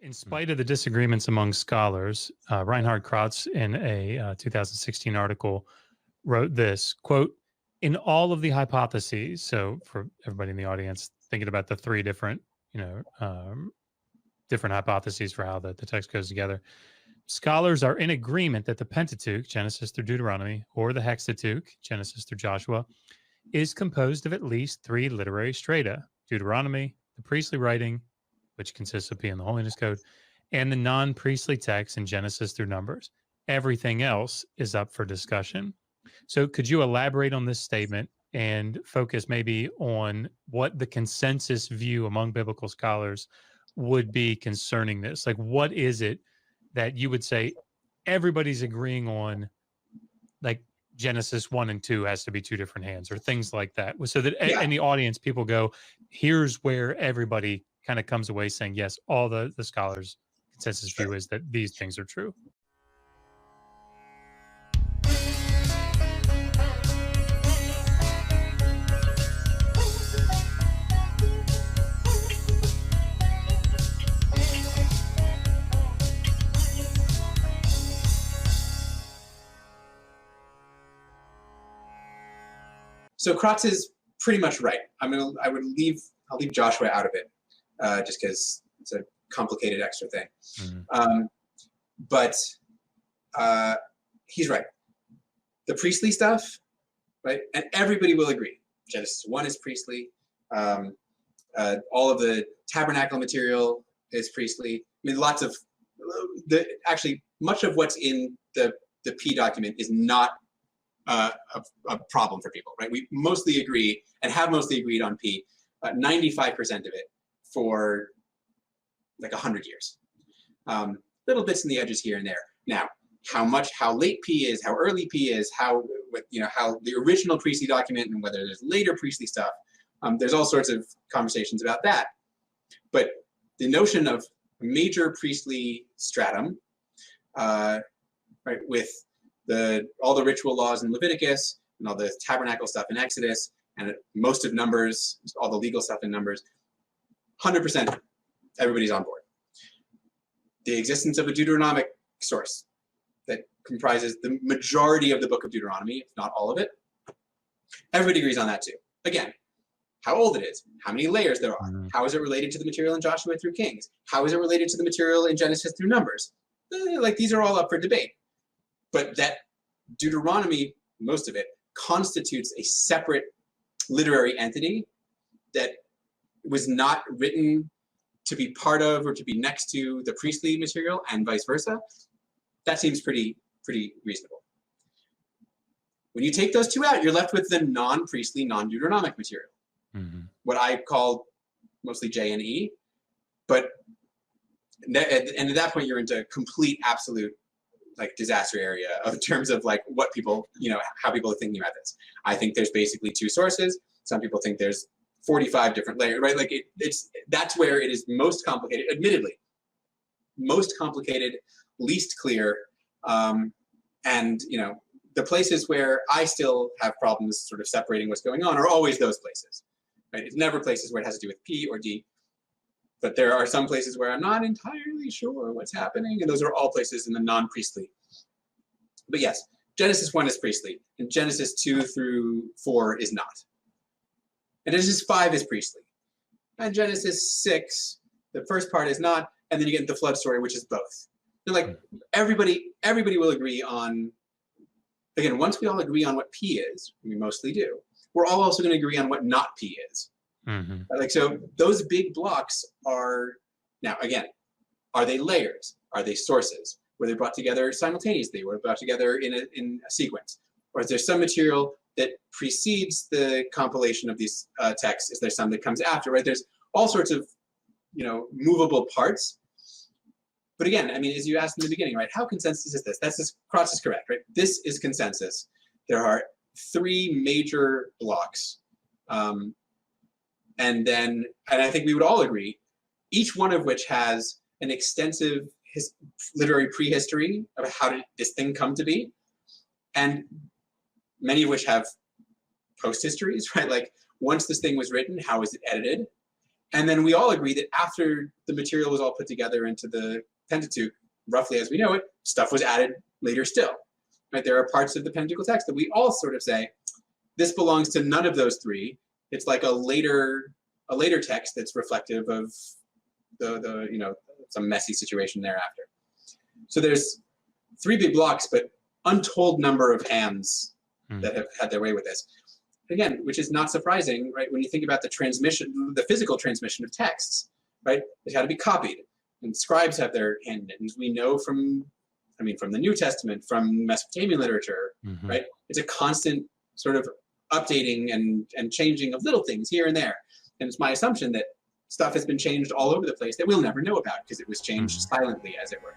In spite of the disagreements among scholars, Reinhard Kratz, in a 2016 article, wrote this, quote, in all of the hypotheses, so for everybody in the audience, thinking about the three different, different hypotheses for how the text goes together, scholars are in agreement that the Pentateuch, Genesis through Deuteronomy, or the Hexateuch, Genesis through Joshua, is composed of at least three literary strata: Deuteronomy, the priestly writing, which consists of P and the Holiness Code, and the non-priestly texts in Genesis through Numbers. Everything else is up for discussion. So could you elaborate on this statement and focus maybe on what the consensus view among biblical scholars would be concerning this? Like, what is it that you would say everybody's agreeing on, like Genesis 1 and 2 has to be two different hands, or things like that, so that in the audience, people go, here's where everybody kind of comes away saying, yes, all the scholars' consensus view is that these things are true. So Kratz is pretty much right. I'll leave Joshua out of it, just because it's a complicated extra thing. But he's right. The priestly stuff, right? And everybody will agree. Genesis 1 is priestly. All of the tabernacle material is priestly. I mean, actually, much of what's in the P document is not a problem for people, right? We mostly agree and have mostly agreed on P, 95% of it for like 100 years. Little bits in the edges here and there. Now, how late P is, how early P is, how the original priestly document and whether there's later priestly stuff. There's all sorts of conversations about that. But the notion of major priestly stratum, right, with all the ritual laws in Leviticus and all the tabernacle stuff in Exodus and most of Numbers, all the legal stuff in Numbers, 100% everybody's on board. The existence of a Deuteronomic source that comprises the majority of the book of Deuteronomy, if not all of it, everybody agrees on that too. Again, how old it is, how many layers there are, how is it related to the material in Joshua through Kings, how is it related to the material in Genesis through Numbers? Like, these are all up for debate. But that Deuteronomy, most of it, constitutes a separate literary entity that was not written to be part of or to be next to the priestly material and vice versa. That seems pretty reasonable. When you take those two out, you're left with the non-priestly, non-Deuteronomic material. What I call mostly J and E. And at that point, you're into complete, absolute, like, disaster area in terms of like what people, how people are thinking about this. I think there's basically two sources. Some people think there's 45 different layers, right? Like that's where it is most complicated, admittedly. Most complicated, least clear. And the places where I still have problems sort of separating what's going on are always those places, right? It's never places where it has to do with P or D. But there are some places where I'm not entirely sure what's happening, and those are all places in the non-priestly. But yes, Genesis 1 is priestly, and Genesis 2 through 4 is not. And Genesis 5 is priestly. And Genesis 6, the first part is not, and then you get into the flood story, which is both. And like, everybody will agree on, again, once we all agree on what P is, we mostly do, we're all also going to agree on what not P is. Like, so those big blocks are, now again, are they layers? Are they sources? Were they brought together simultaneously? Were they brought together in a sequence? Or is there some material that precedes the compilation of these texts? Is there some that comes after, right? There's all sorts of, movable parts. But again, I mean, as you asked in the beginning, right, how consensus is this? Kratz is correct, right? This is consensus. There are three major blocks. And I think we would all agree, each one of which has an extensive literary prehistory of how did this thing come to be, and many of which have post histories, right? Like, once this thing was written, how was it edited? And then we all agree that after the material was all put together into the Pentateuch, roughly as we know it, stuff was added later still. Right? There are parts of the Pentateuchal text that we all sort of say, this belongs to none of those three. It's like a later text that's reflective of the some messy situation thereafter. So there's three big blocks, but untold number of hands that have had their way with this. Again, which is not surprising, right? When you think about the transmission, the physical transmission of texts, right? It had to be copied, and scribes have their hand in it. And we know from the New Testament, from Mesopotamian literature, right? It's a constant sort of updating and changing of little things here and there. And it's my assumption that stuff has been changed all over the place that we'll never know about because it was changed silently, as it were.